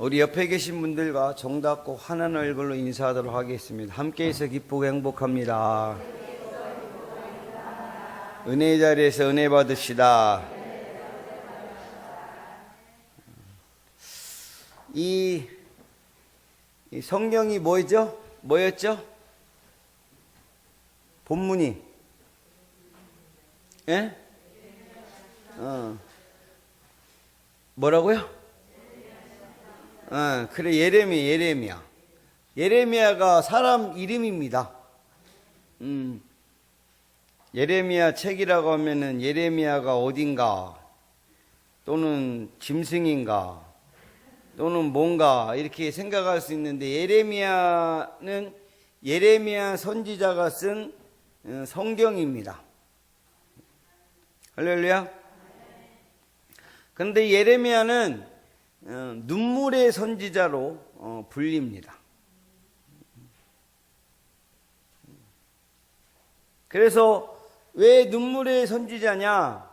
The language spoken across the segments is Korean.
우리 옆에 계신 분들과 정답고 환한 얼굴로 인사하도록 하겠습니다. 함께해서 기쁘고 행복합니다. 은혜의 자리에서 은혜 받으시다. 이 성경이 뭐였죠? 본문이 예? 뭐라고요? 그래, 예레미야. 예레미야가 사람 이름입니다. 예레미야 책이라고 하면은 예레미야가 어딘가, 또는 짐승인가, 또는 뭔가 이렇게 생각할 수 있는데, 예레미야는 예레미야 선지자가 쓴 성경입니다. 할렐루야. 그런데 예레미야는 눈물의 선지자로 불립니다. 그래서 왜 눈물의 선지자냐?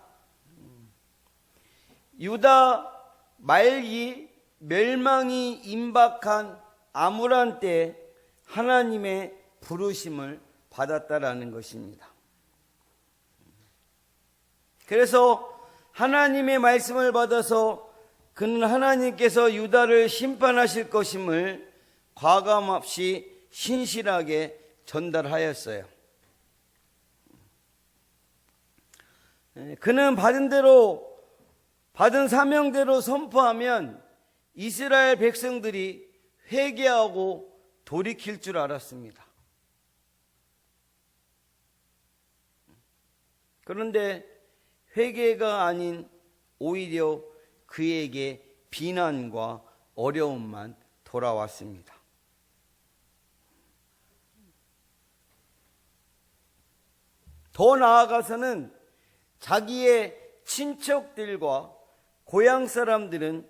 유다 말기 멸망이 임박한 암울한 때 하나님의 부르심을 받았다라는 것입니다. 그래서 하나님의 말씀을 받아서 그는 하나님께서 유다를 심판하실 것임을 과감없이 신실하게 전달하였어요. 그는 받은 사명대로 선포하면 이스라엘 백성들이 회개하고 돌이킬 줄 알았습니다. 그런데 회개가 아닌 오히려 그에게 비난과 어려움만 돌아왔습니다. 더 나아가서는 자기의 친척들과 고향 사람들은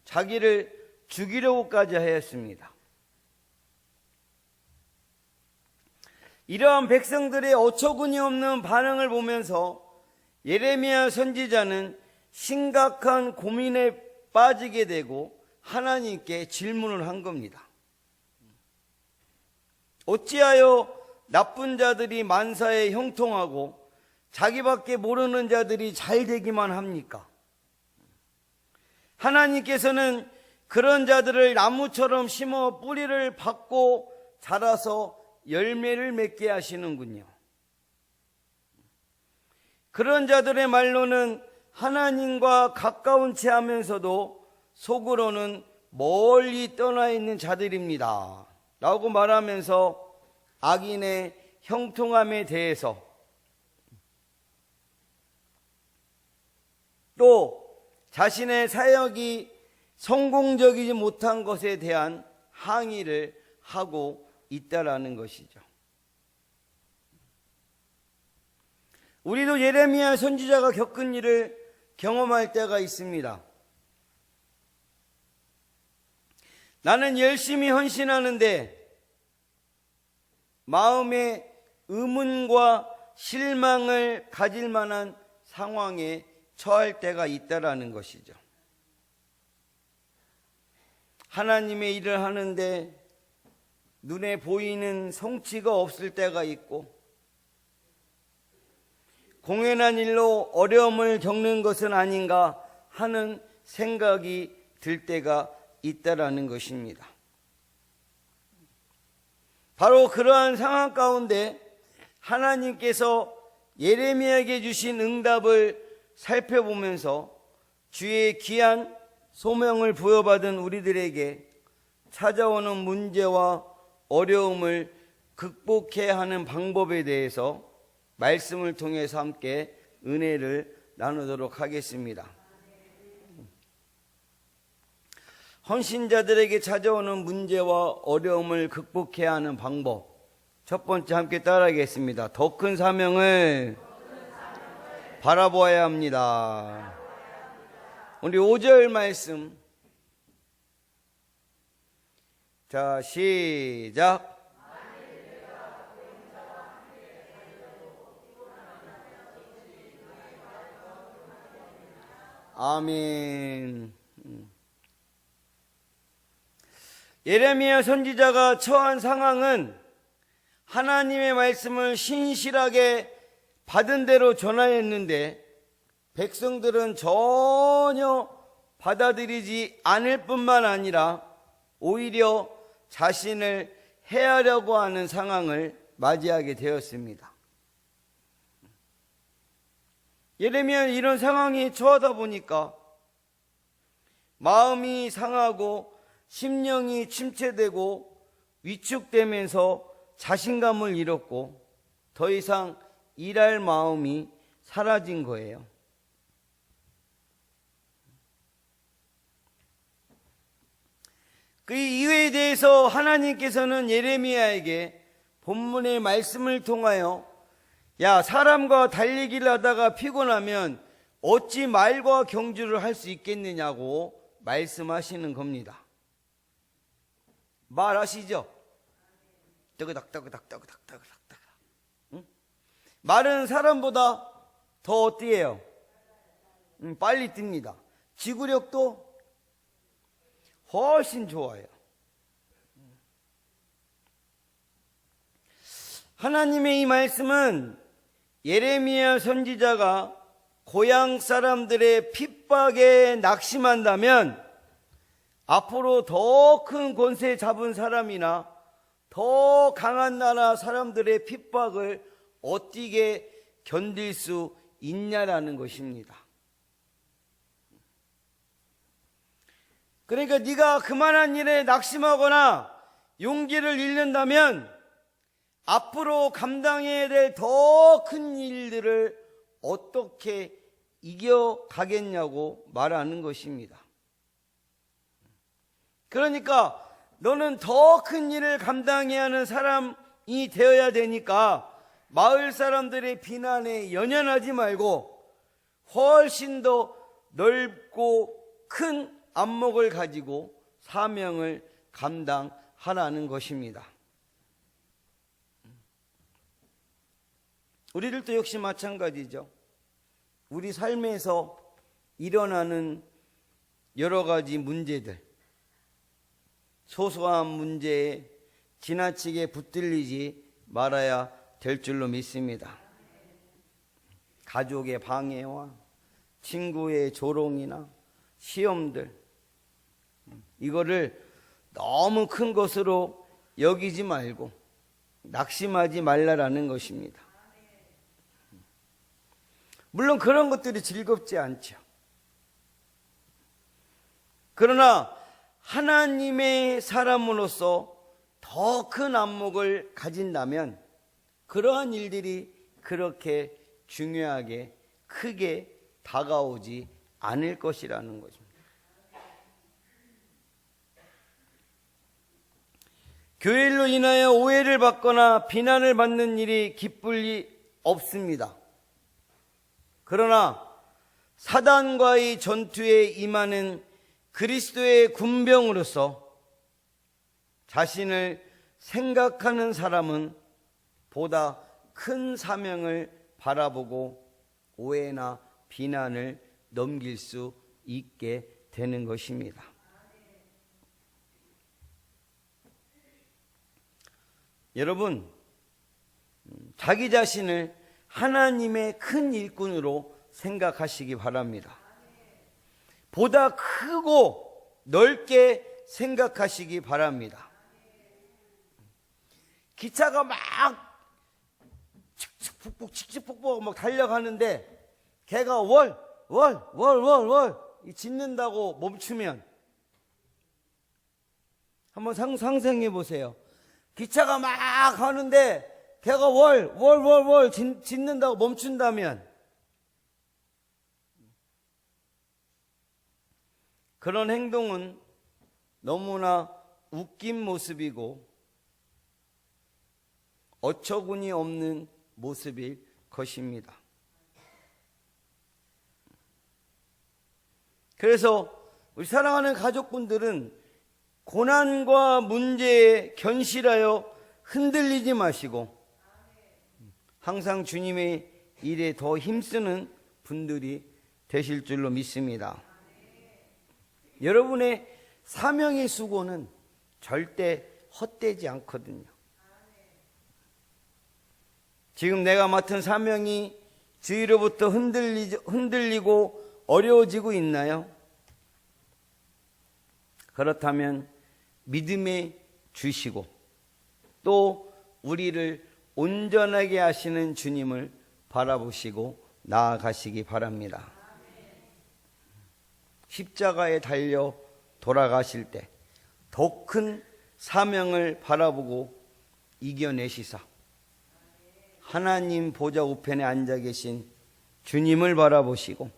자기를 죽이려고까지 하였습니다. 이러한 백성들의 어처구니 없는 반응을 보면서 예레미야 선지자는 심각한 고민에 빠지게 되고 하나님께 질문을 한 겁니다. 어찌하여 나쁜 자들이 만사에 형통하고 자기밖에 모르는 자들이 잘 되기만 합니까? 하나님께서는 그런 자들을 나무처럼 심어 뿌리를 받고 자라서 열매를 맺게 하시는군요. 그런 자들의 말로는 하나님과 가까운 채 하면서도 속으로는 멀리 떠나 있는 자들입니다 라고 말하면서 악인의 형통함에 대해서, 또 자신의 사역이 성공적이지 못한 것에 대한 항의를 하고 있다라는 것이죠. 우리도 예레미야 선지자가 겪은 일을 경험할 때가 있습니다. 나는 열심히 헌신하는데 마음에 의문과 실망을 가질 만한 상황에 처할 때가 있다라는 것이죠. 하나님의 일을 하는데 눈에 보이는 성취가 없을 때가 있고, 공연한 일로 어려움을 겪는 것은 아닌가 하는 생각이 들 때가 있다라는 것입니다. 바로 그러한 상황 가운데 하나님께서 예레미야에게 주신 응답을 살펴보면서 주의 귀한 소명을 부여받은 우리들에게 찾아오는 문제와 어려움을 극복해야 하는 방법에 대해서 말씀을 통해서 함께 은혜를 나누도록 하겠습니다. 헌신자들에게 찾아오는 문제와 어려움을 극복해야 하는 방법, 첫 번째 함께 따라하겠습니다. 더 큰 사명을 바라보아야 합니다. 우리 5절 말씀, 자, 시작. 아멘. 예레미야 선지자가 처한 상황은 하나님의 말씀을 신실하게 받은 대로 전하였는데 백성들은 전혀 받아들이지 않을 뿐만 아니라 오히려 자신을 해하려고 하는 상황을 맞이하게 되었습니다. 예레미야는 이런 상황에 처하다 보니까 마음이 상하고 심령이 침체되고 위축되면서 자신감을 잃었고 더 이상 일할 마음이 사라진 거예요. 그 이유에 대해서 하나님께서는 예레미야에게 본문의 말씀을 통하여 야, 사람과 달리기를 하다가 피곤하면 어찌 말과 경주를 할 수 있겠느냐고 말씀하시는 겁니다. 말하시죠? 떠그닥 떠그닥 떠그닥 떠그닥 떠그닥. 응? 말은 사람보다 더 어떻게 해요? 빨리 뜁니다. 지구력도 훨씬 좋아요. 하나님의 이 말씀은 예레미야 선지자가 고향 사람들의 핍박에 낙심한다면 앞으로 더 큰 권세 잡은 사람이나 더 강한 나라 사람들의 핍박을 어떻게 견딜 수 있냐라는 것입니다. 그러니까 네가 그만한 일에 낙심하거나 용기를 잃는다면 앞으로 감당해야 될 더 큰 일들을 어떻게 이겨가겠냐고 말하는 것입니다. 그러니까 너는 더 큰 일을 감당해야 하는 사람이 되어야 되니까 마을 사람들의 비난에 연연하지 말고 훨씬 더 넓고 큰 안목을 가지고 사명을 감당하라는 것입니다. 우리들도 역시 마찬가지죠. 우리 삶에서 일어나는 여러 가지 문제들, 소소한 문제에 지나치게 붙들리지 말아야 될 줄로 믿습니다. 가족의 방해와 친구의 조롱이나 시험들, 이거를 너무 큰 것으로 여기지 말고 낙심하지 말라라는 것입니다. 물론 그런 것들이 즐겁지 않죠. 그러나 하나님의 사람으로서 더 큰 안목을 가진다면 그러한 일들이 그렇게 중요하게 크게 다가오지 않을 것이라는 것입니다. 교회로 인하여 오해를 받거나 비난을 받는 일이 기쁠 리 없습니다. 그러나 사단과의 전투에 임하는 그리스도의 군병으로서 자신을 생각하는 사람은 보다 큰 사명을 바라보고 오해나 비난을 넘길 수 있게 되는 것입니다. 여러분, 자기 자신을 하나님의 큰 일꾼으로 생각하시기 바랍니다. 보다 크고 넓게 생각하시기 바랍니다. 기차가 막 칙칙폭폭 칙칙폭폭 막 달려가는데 걔가 월 짖는다고 멈추면 한번 상상해 보세요. 기차가 막 가는데 걔가 월 짖는다고 멈춘다면 그런 행동은 너무나 웃긴 모습이고 어처구니 없는 모습일 것입니다. 그래서 우리 사랑하는 가족분들은 고난과 문제에 견실하여 흔들리지 마시고 항상 주님의 일에 더 힘쓰는 분들이 되실 줄로 믿습니다. 여러분의 사명의 수고는 절대 헛되지 않거든요. 지금 내가 맡은 사명이 주위로부터 흔들리고 어려워지고 있나요? 그렇다면 믿음에 주시고 또 우리를 온전하게 하시는 주님을 바라보시고 나아가시기 바랍니다. 십자가에 달려 돌아가실 때 더 큰 사명을 바라보고 이겨내시사 하나님 보좌 우편에 앉아 계신 주님을 바라보시고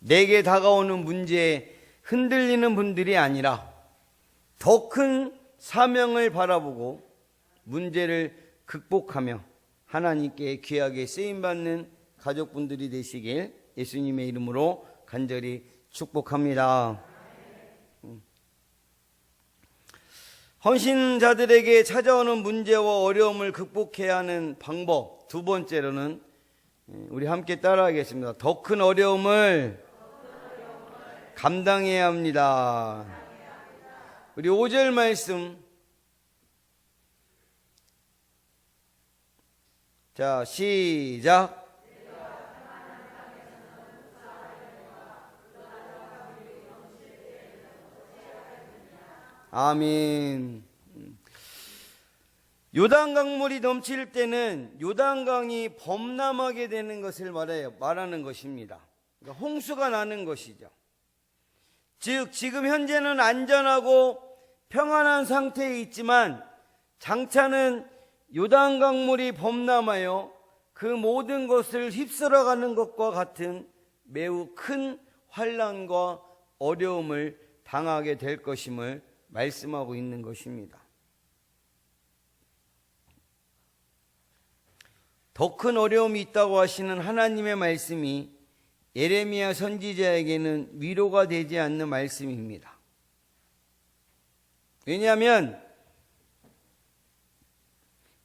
내게 다가오는 문제에 흔들리는 분들이 아니라 더 큰 사명을 바라보고 문제를 극복하며 하나님께 귀하게 쓰임받는 가족분들이 되시길 예수님의 이름으로 간절히 축복합니다. 헌신자들에게 찾아오는 문제와 어려움을 극복해야 하는 방법, 두 번째로는 우리 함께 따라하겠습니다. 더 큰 어려움을 감당해야 합니다. 우리 5절 말씀, 자, 시작. 아멘. 요단강물이 넘칠 때는 요단강이 범람하게 되는 것을 말하는 것입니다. 그러니까 홍수가 나는 것이죠. 즉 지금 현재는 안전하고 평안한 상태에 있지만 장차는 요단강물이 범람하여 그 모든 것을 휩쓸어가는 것과 같은 매우 큰 환난과 어려움을 당하게 될 것임을 말씀하고 있는 것입니다. 더 큰 어려움이 있다고 하시는 하나님의 말씀이 예레미야 선지자에게는 위로가 되지 않는 말씀입니다. 왜냐하면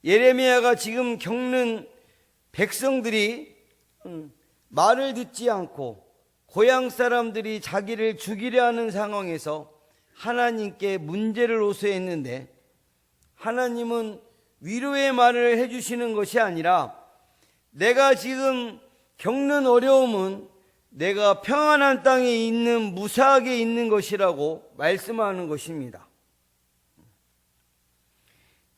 예레미야가 지금 겪는 백성들이 말을 듣지 않고 고향 사람들이 자기를 죽이려 하는 상황에서 하나님께 문제를 호소했는데 하나님은 위로의 말을 해주시는 것이 아니라 내가 지금 겪는 어려움은 내가 평안한 땅에 있는 무사하게 있는 것이라고 말씀하는 것입니다.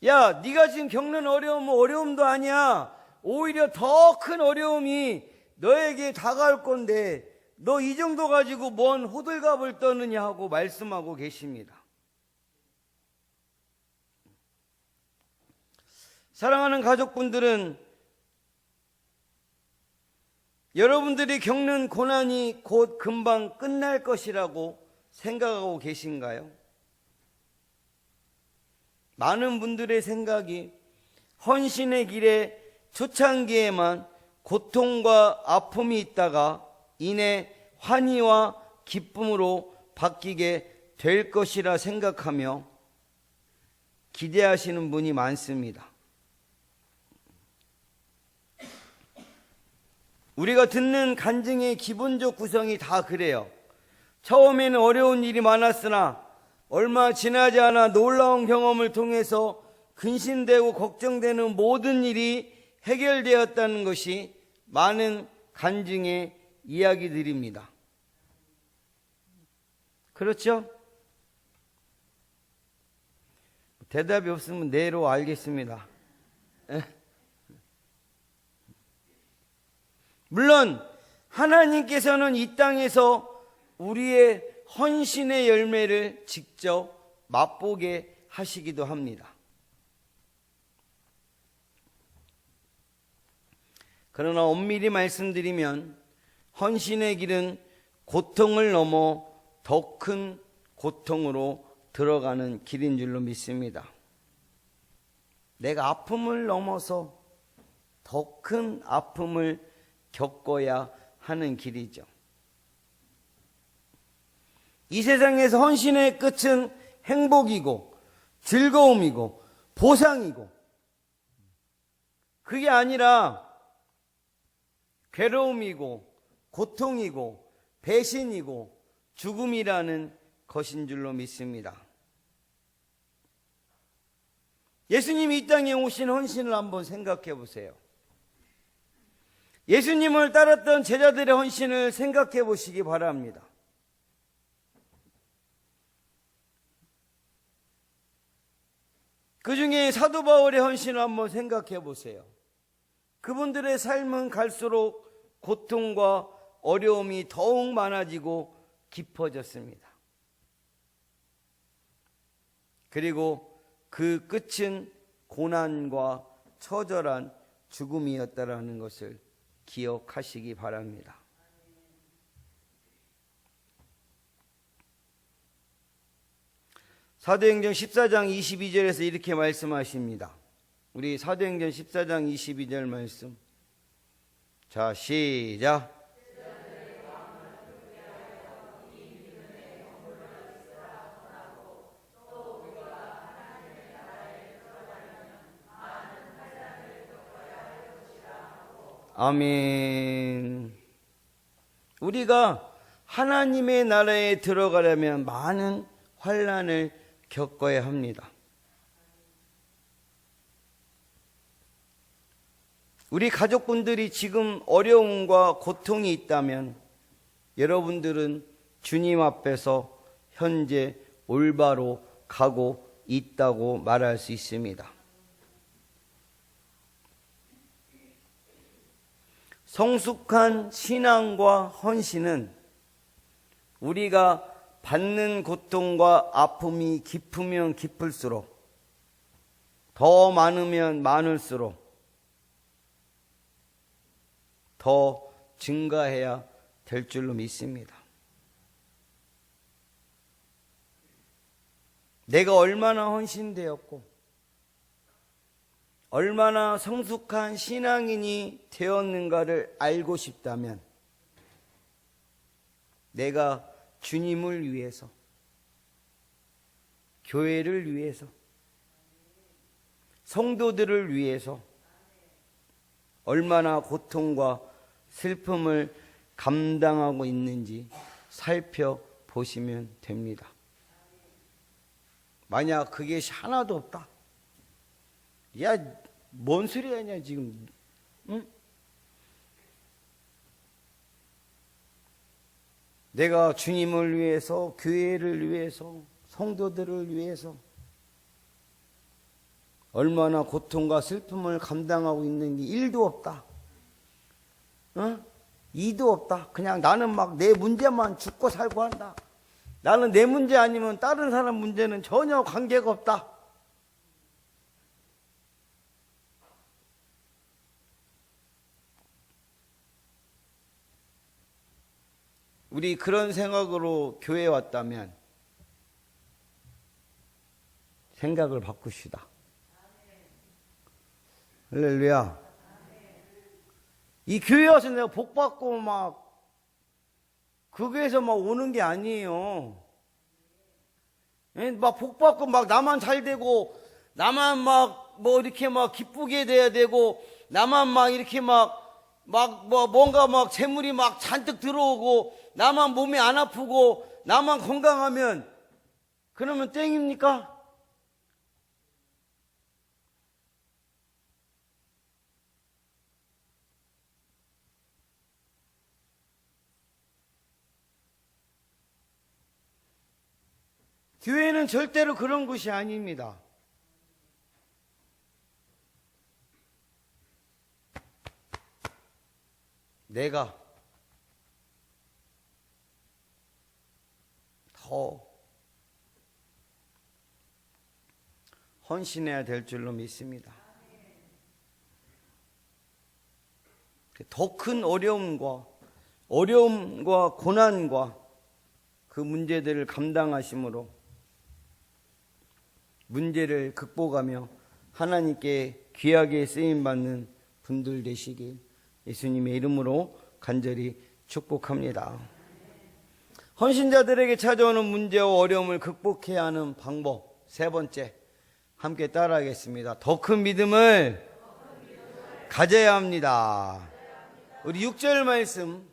야, 네가 지금 겪는 어려움은 어려움도 아니야. 오히려 더 큰 어려움이 너에게 다가올 건데 너 이 정도 가지고 뭔 호들갑을 떠느냐 하고 말씀하고 계십니다. 사랑하는 가족분들은 여러분들이 겪는 고난이 곧 금방 끝날 것이라고 생각하고 계신가요? 많은 분들의 생각이 헌신의 길에 초창기에만 고통과 아픔이 있다가 이내 환희와 기쁨으로 바뀌게 될 것이라 생각하며 기대하시는 분이 많습니다. 우리가 듣는 간증의 기본적 구성이 다 그래요. 처음에는 어려운 일이 많았으나 얼마 지나지 않아 놀라운 경험을 통해서 근심되고 걱정되는 모든 일이 해결되었다는 것이 많은 간증의 이야기들입니다. 그렇죠? 대답이 없으면 내로 알겠습니다. 물론 하나님께서는 이 땅에서 우리의 헌신의 열매를 직접 맛보게 하시기도 합니다. 그러나 엄밀히 말씀드리면 헌신의 길은 고통을 넘어 더 큰 고통으로 들어가는 길인 줄로 믿습니다. 내가 아픔을 넘어서 더 큰 아픔을 겪어야 하는 길이죠. 이 세상에서 헌신의 끝은 행복이고 즐거움이고 보상이고 그게 아니라 괴로움이고 고통이고 배신이고 죽음이라는 것인 줄로 믿습니다. 예수님이 이 땅에 오신 헌신을 한번 생각해 보세요. 예수님을 따랐던 제자들의 헌신을 생각해 보시기 바랍니다. 그 중에 사도 바울의 헌신을 한번 생각해 보세요. 그분들의 삶은 갈수록 고통과 어려움이 더욱 많아지고 깊어졌습니다. 그리고 그 끝은 고난과 처절한 죽음이었다라는 것을 기억하시기 바랍니다. 사도행전 14장 22절에서 이렇게 말씀하십니다. 우리 사도행전 14장 22절 말씀. 자, 시작. 아멘. 우리가 하나님의 나라에 들어가려면 많은 환난을 겪어야 합니다. 우리 가족분들이 지금 어려움과 고통이 있다면 여러분들은 주님 앞에서 현재 올바로 가고 있다고 말할 수 있습니다. 성숙한 신앙과 헌신은 우리가 받는 고통과 아픔이 깊으면 깊을수록, 더 많으면 많을수록 더 증가해야 될 줄로 믿습니다. 내가 얼마나 헌신되었고 얼마나 성숙한 신앙인이 되었는가를 알고 싶다면 내가 주님을 위해서, 교회를 위해서, 성도들을 위해서 얼마나 고통과 슬픔을 감당하고 있는지 살펴보시면 됩니다. 만약 그게 하나도 없다, 야, 뭔 소리 하냐 지금, 응? 내가 주님을 위해서, 교회를 위해서, 성도들을 위해서 얼마나 고통과 슬픔을 감당하고 있는 게 1도 없다, 어? 2도 없다. 그냥 나는 막 내 문제만 죽고 살고 한다. 나는 내 문제 아니면 다른 사람 문제는 전혀 관계가 없다. 우리 그런 생각으로 교회에 왔다면 생각을 바꾸시다. 할렐루야. 이 교회 와서 내가 복 받고 막 그 교회에서 막 오는 게 아니에요. 막 복 받고 막 나만 잘 되고, 나만 막 뭐 이렇게 막 기쁘게 돼야 되고, 나만 막 이렇게 막 뭐 뭔가 막 재물이 막 잔뜩 들어오고, 나만 몸이 안 아프고, 나만 건강하면 그러면 땡입니까? 교회는 절대로 그런 곳이 아닙니다. 내가 더 헌신해야 될 줄로 믿습니다. 더 큰 어려움과 고난과 그 문제들을 감당하심으로 문제를 극복하며 하나님께 귀하게 쓰임받는 분들 되시길 예수님의 이름으로 간절히 축복합니다. 헌신자들에게 찾아오는 문제와 어려움을 극복해야 하는 방법, 세 번째, 함께 따라하겠습니다. 더 큰 믿음을 가져야 합니다. 우리 6절 말씀,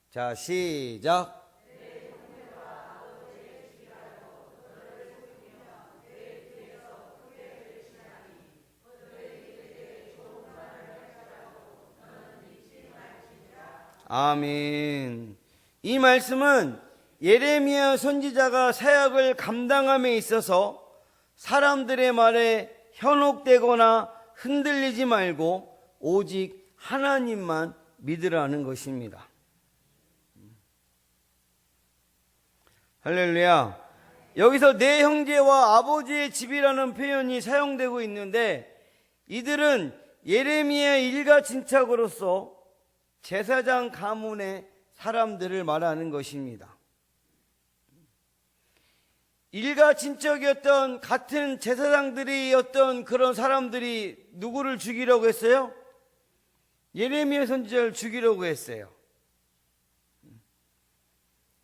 자, 시작. 아멘. 이 말씀은 예레미야 선지자가 사역을 감당함에 있어서 사람들의 말에 현혹되거나 흔들리지 말고 오직 하나님만 믿으라는 것입니다. 할렐루야. 여기서 내 형제와 아버지의 집이라는 표현이 사용되고 있는데, 이들은 예레미야 일가친척으로서 제사장 가문의 사람들을 말하는 것입니다. 일가친척이었던 같은 제사장들이었던 그런 사람들이 누구를 죽이려고 했어요? 예레미야 선지자를 죽이려고 했어요.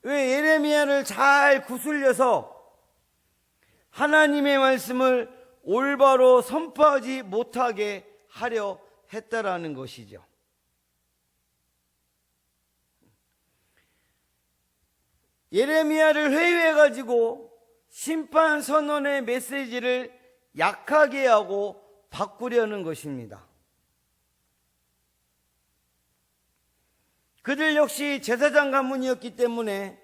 왜? 예레미야를 잘 구슬려서 하나님의 말씀을 올바로 선포하지 못하게 하려 했다라는 것이죠. 예레미야를 회유해가지고 심판 선언의 메시지를 약하게 하고 바꾸려는 것입니다. 그들 역시 제사장 가문이었기 때문에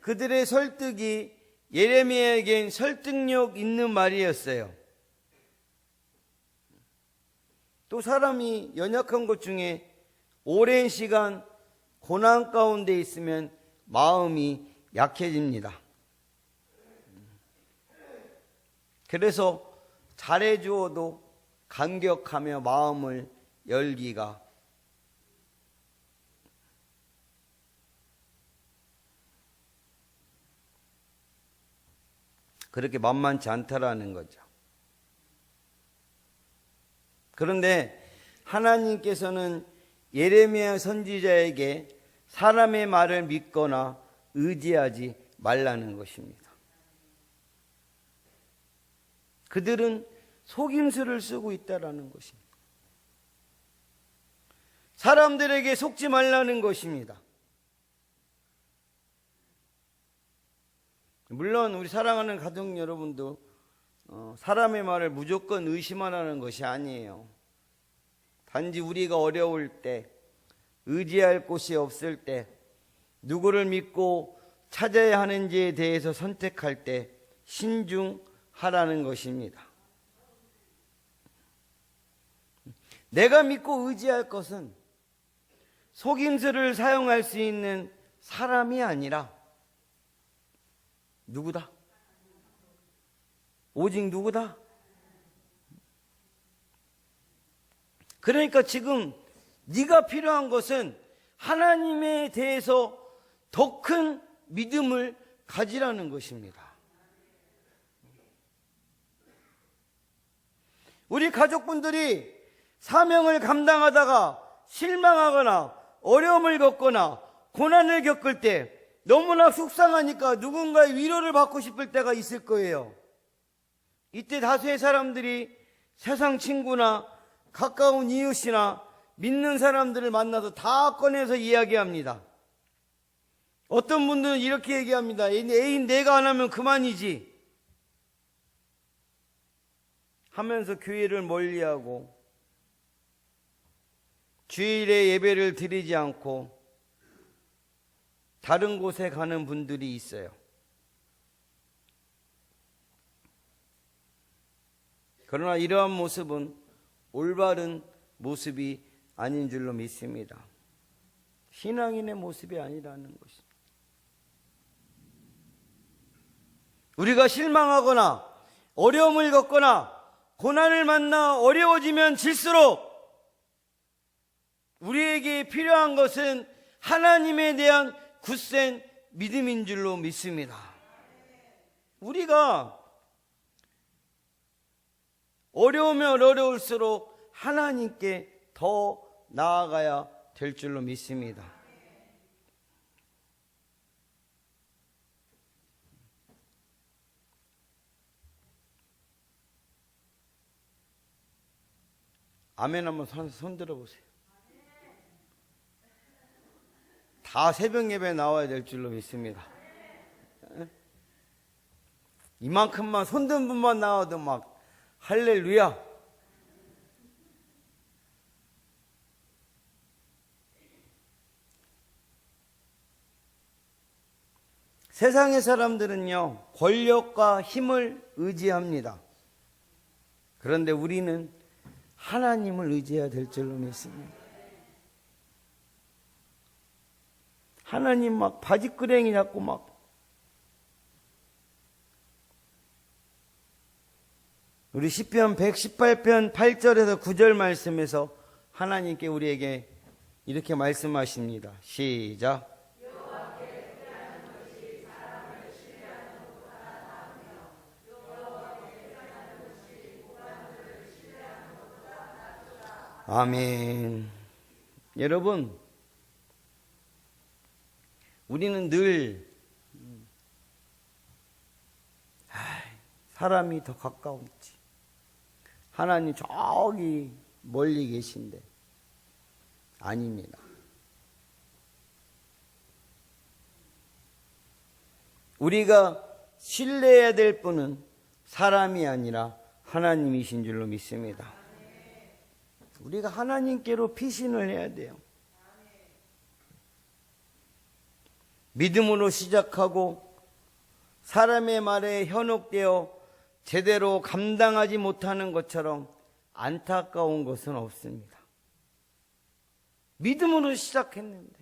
그들의 설득이 예레미야에겐 설득력 있는 말이었어요. 또 사람이 연약한 것 중에 오랜 시간 고난 가운데 있으면 마음이 약해집니다. 그래서 잘해주어도 감격하며 마음을 열기가 그렇게 만만치 않다라는 거죠. 그런데 하나님께서는 예레미야 선지자에게 사람의 말을 믿거나 의지하지 말라는 것입니다. 그들은 속임수를 쓰고 있다라는 것입니다. 사람들에게 속지 말라는 것입니다. 물론 우리 사랑하는 가족 여러분도 사람의 말을 무조건 의심하라는 것이 아니에요. 단지 우리가 어려울 때, 의지할 곳이 없을 때, 누구를 믿고 찾아야 하는지에 대해서 선택할 때 신중하라는 것입니다. 내가 믿고 의지할 것은 속임수를 사용할 수 있는 사람이 아니라 누구다? 오직 누구다? 그러니까 지금 네가 필요한 것은 하나님에 대해서 더 큰 믿음을 가지라는 것입니다. 우리 가족분들이 사명을 감당하다가 실망하거나 어려움을 겪거나 고난을 겪을 때 너무나 속상하니까 누군가의 위로를 받고 싶을 때가 있을 거예요. 이때 다수의 사람들이 세상 친구나 가까운 이웃이나 믿는 사람들을 만나서 다 꺼내서 이야기합니다. 어떤 분들은 이렇게 얘기합니다. 애인 내가 안 하면 그만이지 하면서 교회를 멀리하고 주일에 예배를 드리지 않고 다른 곳에 가는 분들이 있어요. 그러나 이러한 모습은 올바른 모습이 아닌 줄로 믿습니다. 신앙인의 모습이 아니라는 것입니다. 우리가 실망하거나 어려움을 겪거나 고난을 만나 어려워지면 질수록 우리에게 필요한 것은 하나님에 대한 굳센 믿음인 줄로 믿습니다. 우리가 어려우면 어려울수록 하나님께 더 나아가야 될 줄로 믿습니다. 아멘 한번 손 들어보세요. 다 새벽 예배 나와야 될 줄로 믿습니다. 이만큼만 손든 분만 나와도 막 할렐루야. 세상의 사람들은요, 권력과 힘을 의지합니다. 그런데 우리는 하나님을 의지해야 될 줄로 믿습니다. 하나님 막 바지끄레기 잡고 막 우리 시편 118편 8절에서 9절 말씀에서 하나님께 우리에게 이렇게 말씀하십니다. 시작. 아멘. 여러분, 우리는 늘 사람이 더 가까운지, 하나님 저기 멀리 계신데 아닙니다. 우리가 신뢰해야 될 분은 사람이 아니라 하나님이신 줄로 믿습니다. 우리가 하나님께로 피신을 해야 돼요. 믿음으로 시작하고 사람의 말에 현혹되어 제대로 감당하지 못하는 것처럼 안타까운 것은 없습니다. 믿음으로 시작했는데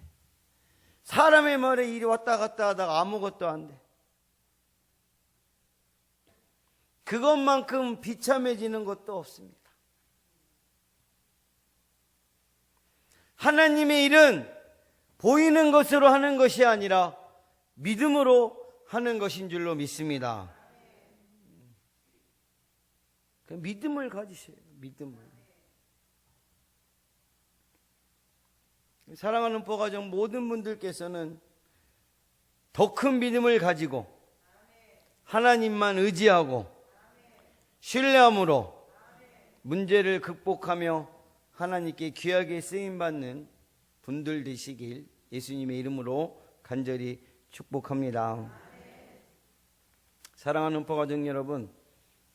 사람의 말에 이리 왔다 갔다 하다가 아무것도 안 돼. 그것만큼 비참해지는 것도 없습니다. 하나님의 일은 보이는 것으로 하는 것이 아니라 믿음으로 하는 것인 줄로 믿습니다. 그 믿음을 가지셔야 돼요. 믿음을. 사랑하는 포가정 모든 분들께서는 더 큰 믿음을 가지고 하나님만 의지하고 신뢰함으로 문제를 극복하며 하나님께 귀하게 쓰임받는 분들 되시길 예수님의 이름으로 간절히 축복합니다. 사랑하는 포가정 여러분,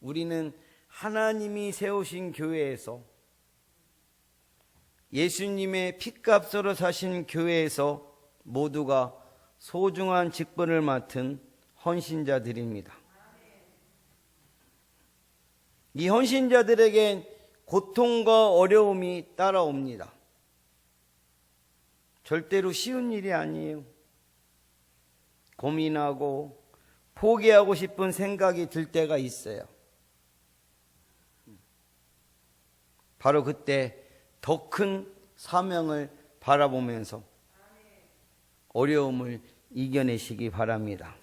우리는 하나님이 세우신 교회에서, 예수님의 핏값으로 사신 교회에서 모두가 소중한 직분을 맡은 헌신자들입니다. 이 헌신자들에겐 고통과 어려움이 따라옵니다. 절대로 쉬운 일이 아니에요. 고민하고 포기하고 싶은 생각이 들 때가 있어요. 바로 그때 더 큰 사명을 바라보면서 어려움을 이겨내시기 바랍니다.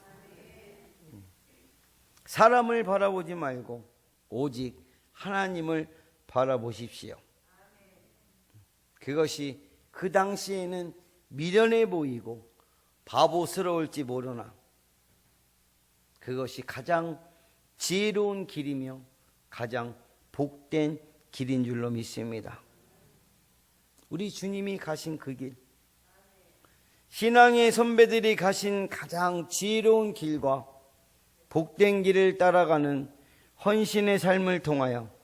사람을 바라보지 말고 오직 하나님을 바라보십시오. 그것이 그 당시에는 미련해 보이고 바보스러울지 모르나 그것이 가장 지혜로운 길이며 가장 복된 길인 줄로 믿습니다. 우리 주님이 가신 그 길, 신앙의 선배들이 가신 가장 지혜로운 길과 복된 길을 따라가는 헌신의 삶을 통하여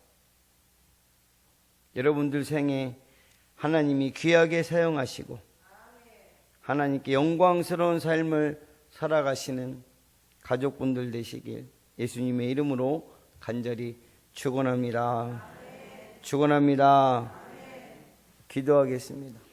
여러분들 생에 하나님이 귀하게 사용하시고 하나님께 영광스러운 삶을 살아가시는 가족분들 되시길 예수님의 이름으로 간절히 축원합니다. 축원합니다. 기도하겠습니다.